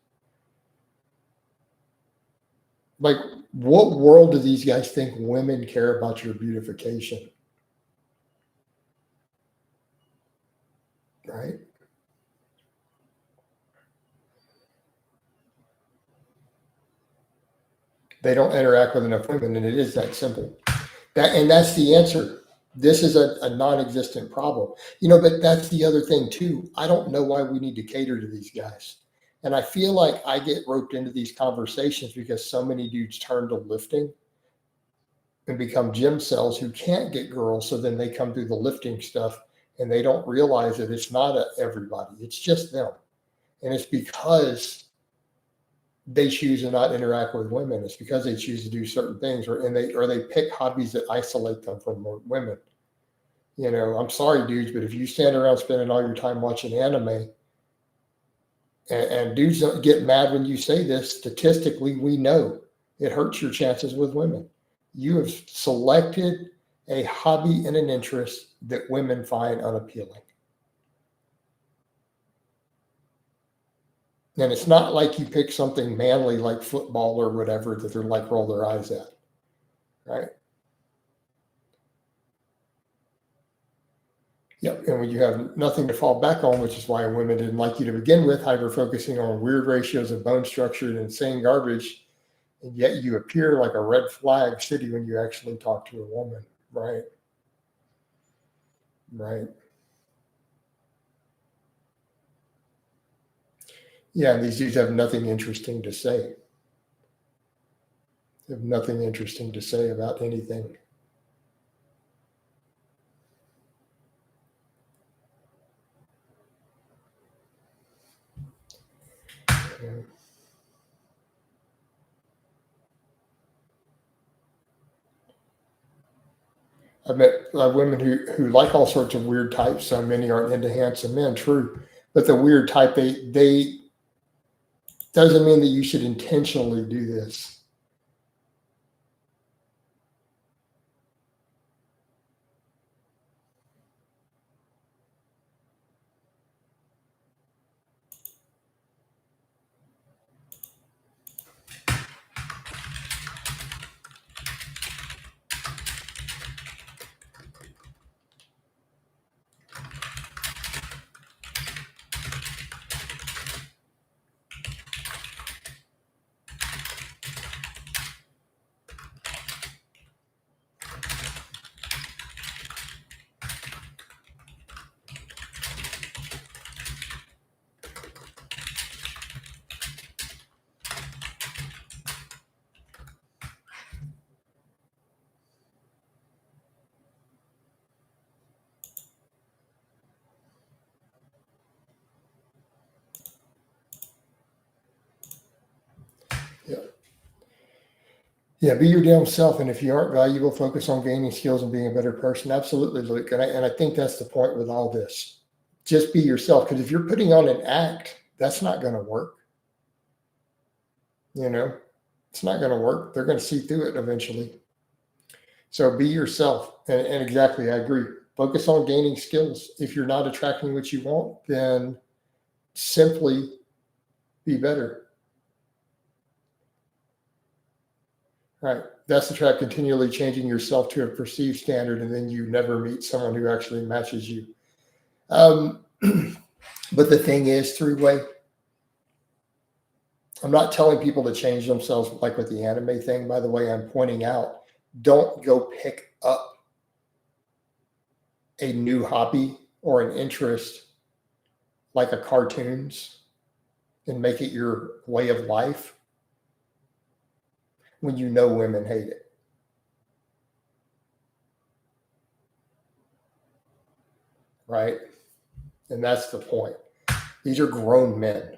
Like, what world do these guys think women care about your beautification? Right? They don't interact with enough women, and it is that simple. That's the answer. This is a non-existent problem. But that's the other thing too. I don't know why we need to cater to these guys. And I feel like I get roped into these conversations because so many dudes turn to lifting and become gym cells who can't get girls. So then they come through the lifting stuff and they don't realize that it's not everybody. It's just them. And it's because they choose to not interact with women. It's because they choose to do certain things, or they pick hobbies that isolate them from women. I'm sorry, dudes, but if you stand around spending all your time watching anime, and dudes don't get mad when you say this, statistically, we know it hurts your chances with women. You have selected a hobby and an interest that women find unappealing. And it's not like you pick something manly like football or whatever that they're like roll their eyes at, right? Yep. And when you have nothing to fall back on, which is why women didn't like you to begin with, hyper focusing on weird ratios of bone structure and insane garbage, and yet you appear like a red flag city when you actually talk to a woman, right? Right. Yeah, and these dudes have nothing interesting to say. They have nothing interesting to say about anything. Yeah. I've met women who like all sorts of weird types. So many aren't into handsome men, true. But the weird type, they doesn't mean that you should intentionally do this. Yeah. Yeah, be your damn self. And if you aren't valuable, focus on gaining skills and being a better person. Absolutely, Luke. And I think that's the point with all this. Just be yourself. Because if you're putting on an act, that's not going to work. It's not going to work. They're going to see through it eventually. So be yourself. And exactly, I agree. Focus on gaining skills. If you're not attracting what you want, then simply be better. Right. That's the trap, continually changing yourself to a perceived standard, and then you never meet someone who actually matches you. But the thing is, three-way, I'm not telling people to change themselves like with the anime thing, by the way. I'm pointing out, don't go pick up a new hobby or an interest like a cartoons and make it your way of life when you know women hate it. Right. And that's the point. These are grown men.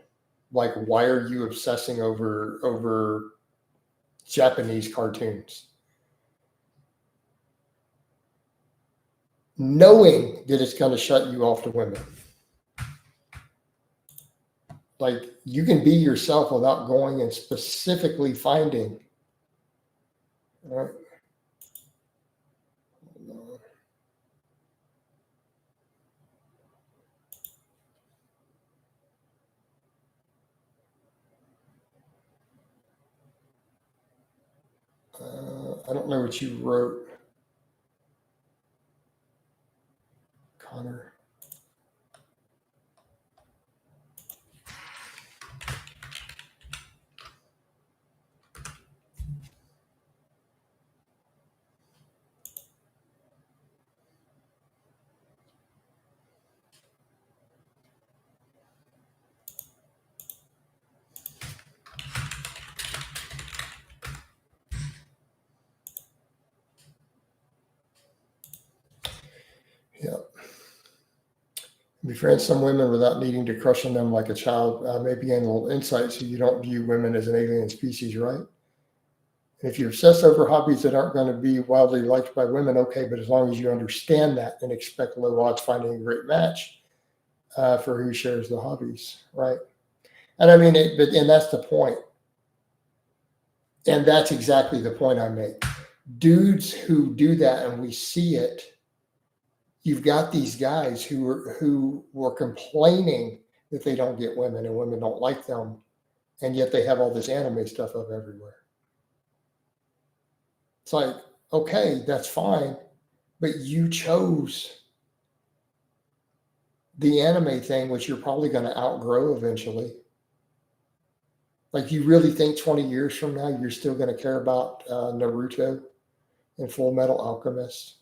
Like, why are you obsessing over Japanese cartoons? knowing that it's going to shut you off to women. Like, you can be yourself without going and specifically finding. Right? I don't know what you wrote, Connor. Yeah. Befriend some women without needing to crush on them like a child. Maybe gain a little insight so you don't view women as an alien species, right? And if you obsess over hobbies that aren't going to be wildly liked by women, okay, but as long as you understand that and expect low odds finding a great match for who shares the hobbies, right? And I mean, and that's the point. And that's exactly the point I make. Dudes who do that, and we see it, you've got these guys who were complaining that they don't get women and women don't like them, and yet they have all this anime stuff up everywhere. It's like, okay, that's fine, but you chose the anime thing, which you're probably going to outgrow eventually. Like, you really think 20 years from now you're still going to care about Naruto and Full Metal Alchemist?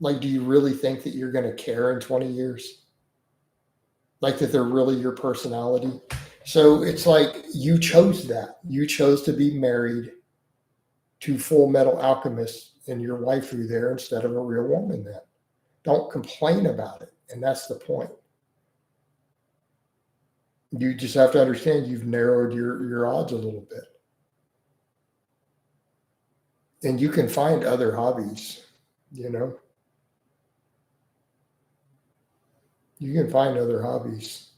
Like, do you really think that you're going to care in 20 years? Like, that they're really your personality? So it's like, you chose that. You chose to be married to Full Metal Alchemist and your waifu there instead of a real woman then. Don't complain about it. And that's the point. You just have to understand you've narrowed your odds a little bit. And you can find other hobbies, you know. You can find other hobbies.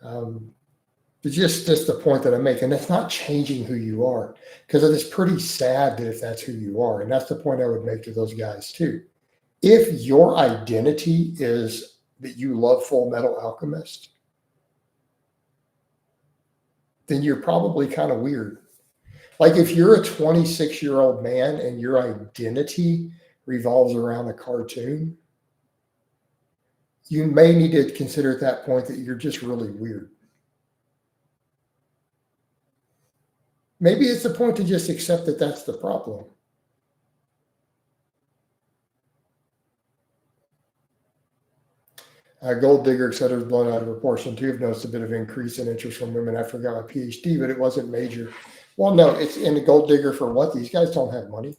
But just the point that I make, and that's not changing who you are, because it's pretty sad that if that's who you are, and that's the point I would make to those guys too. If your identity is that you love Full Metal Alchemist, then you're probably kind of weird. Like, if you're a 26-year-old man and your identity revolves around a cartoon, you may need to consider at that point that you're just really weird. Maybe it's the point to just accept that that's the problem. Gold Digger said it was blown out of proportion too. I've noticed a bit of increase in interest from women after I got my PhD, but it wasn't major. Well, no, it's in the Gold Digger for what? These guys don't have money.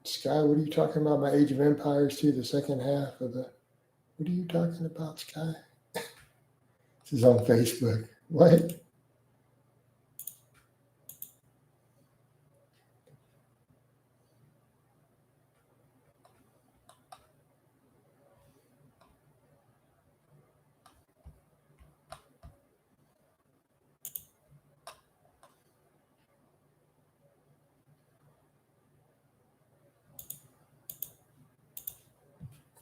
Sky, what are you talking about? My Age of Empires too, the second half of the. What are you talking about, Sky? This is on Facebook. What?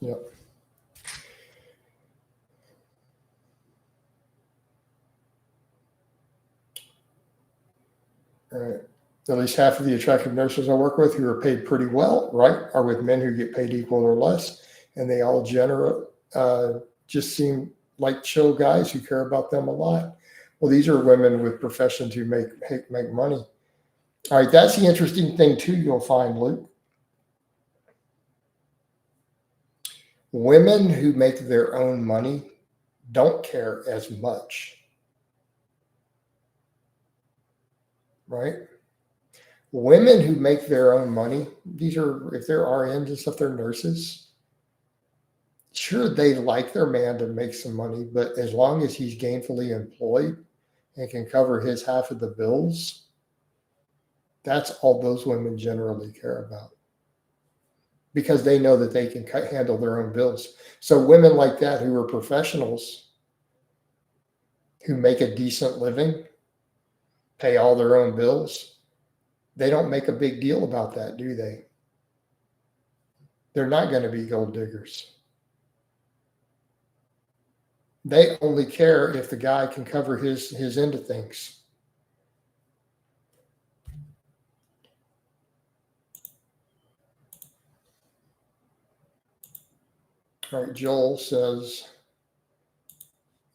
Yep. All right. At least half of the attractive nurses I work with who are paid pretty well, right, are with men who get paid equal or less. and they all just seem like chill guys who care about them a lot. Well, these are women with professions who make money. All right, that's the interesting thing too. You'll find, Luke, women who make their own money don't care as much, right? Women who make their own money, these are, if they're RNs and stuff, they're nurses. Sure, they like their man to make some money, but as long as he's gainfully employed and can cover his half of the bills, that's all those women generally care about, because they know that they can handle their own bills. So women like that who are professionals, who make a decent living, pay all their own bills, they don't make a big deal about that, do they? They're not going to be gold diggers. They only care if the guy can cover his end of things. All right, Joel says,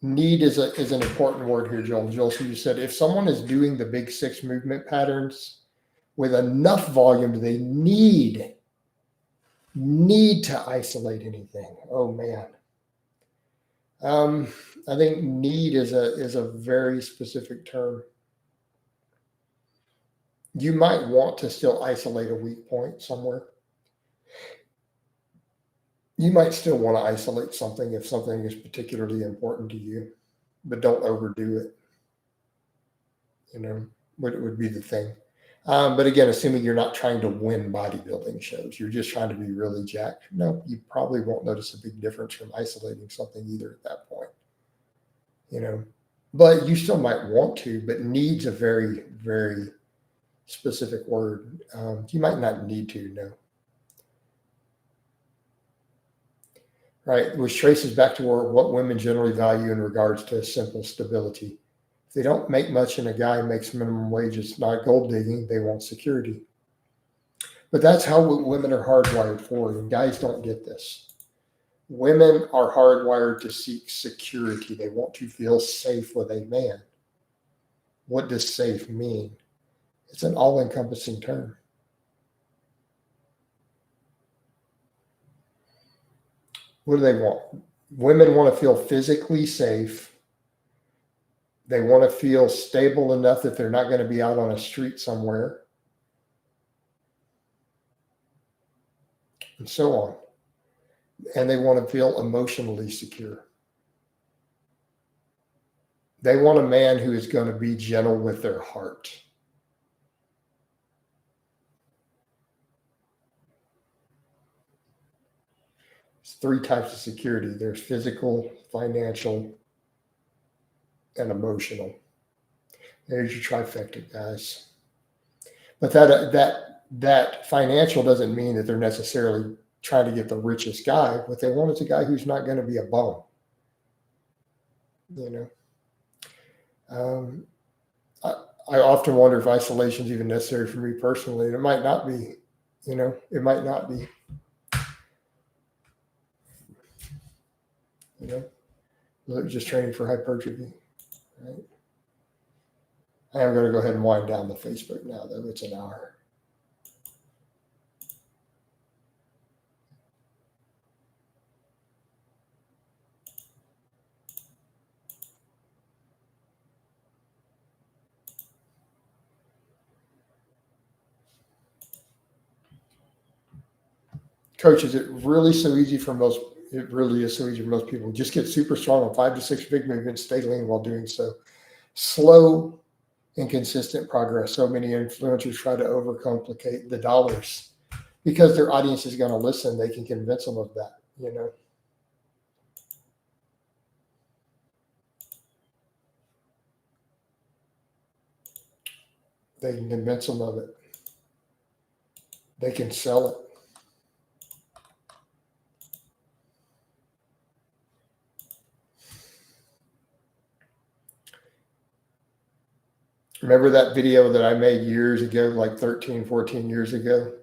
need is an important word here, Joel. Joel, so you said, if someone is doing the big six movement patterns with enough volume, do they need to isolate anything? Oh man. I think need is a very specific term. You might want to still isolate a weak point somewhere. You might still want to isolate something if something is particularly important to you, but don't overdo it. Would be the thing. But again, assuming you're not trying to win bodybuilding shows, you're just trying to be really jacked. No, you probably won't notice a big difference from isolating something either at that point. But you still might want to, but needs a very, very specific word. You might not need to, no. Right, which traces back to what women generally value in regards to simple stability. If they don't make much and a guy makes minimum wage, it's not gold digging, they want security. But that's how women are hardwired for, and guys don't get this. Women are hardwired to seek security. They want to feel safe with a man. What does safe mean? It's an all-encompassing term. What do they want? Women want to feel physically safe. They want to feel stable enough that they're not going to be out on a street somewhere, and so on. And they want to feel emotionally secure. They want a man who is going to be gentle with their heart. There's three types of security. There's physical, financial, and emotional. There's your trifecta, guys. But that financial doesn't mean that they're necessarily trying to get the richest guy. What they want is a guy who's not going to be a bum. I often wonder if isolation is even necessary for me personally. It might not be. It might not be. Just training for hypertrophy, right? I am going to go ahead and wind down the Facebook now, though. It's an hour. Coach, is it really so easy for most? It really is so easy for most people. Just get super strong on 5 to 6 big movements, stay lean while doing so. Slow and consistent progress. So many influencers try to overcomplicate the dollars because their audience is going to listen. They can convince them of that, They can convince them of it. They can sell it. Remember that video that I made years ago, like 13, 14 years ago,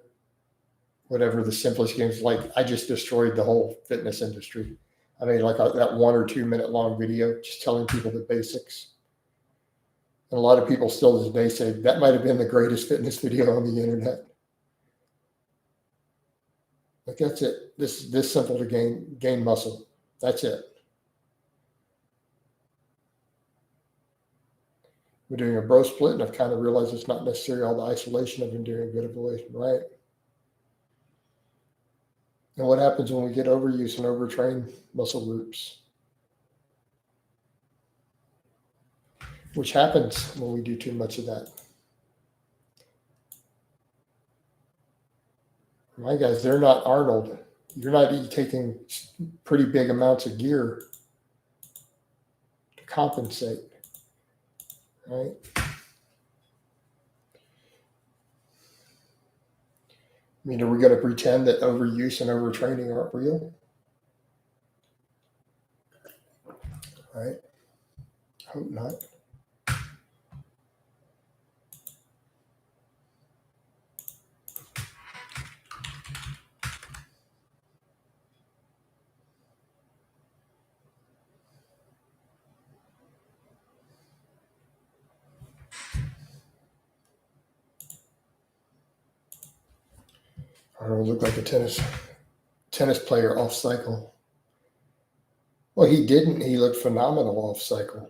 whatever the simplest games. Like I just destroyed the whole fitness industry. I made like that 1 or 2 minute long video just telling people the basics. And a lot of people still to this day say that might have been the greatest fitness video on the internet. Like that's it. This simple to gain muscle. That's it. We're doing a bro split, and I've kind of realized it's not necessarily all the isolation. I've been doing a bit of isolation, right? And what happens when we get overuse and overtrain muscle groups? Which happens when we do too much of that. My guys, they're not Arnold. You're not taking pretty big amounts of gear to compensate, right? I mean, are we going to pretend that overuse and overtraining aren't real? Right? Hope not. Arnold looked like a tennis player off cycle. Well, he didn't. He looked phenomenal off cycle.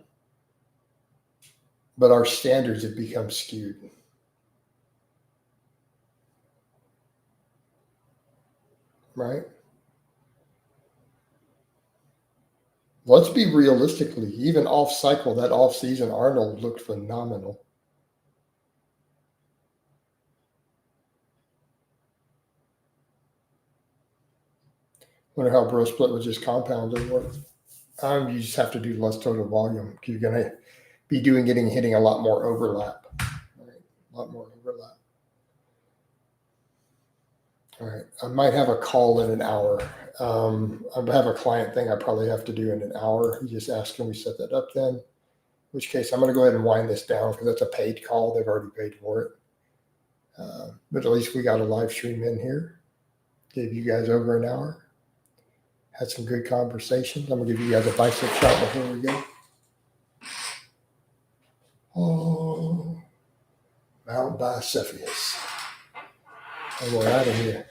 But our standards have become skewed. Right? Let's be realistically, even off cycle, that off season Arnold looked phenomenal. Wonder how bro split with just compounded work. You just have to do less total volume. You're going to be hitting a lot more overlap. Right? A lot more overlap. All right. I might have a call in an hour. I have a client thing I probably have to do in an hour. He just asked, can we set that up then? In which case, I'm going to go ahead and wind this down because that's a paid call. They've already paid for it. But at least we got a live stream in here. Gave you guys over an hour. Had some good conversations. I'm going to give you guys a bicep shot before we go. Oh, Mount Bicephalus. And we're out of here.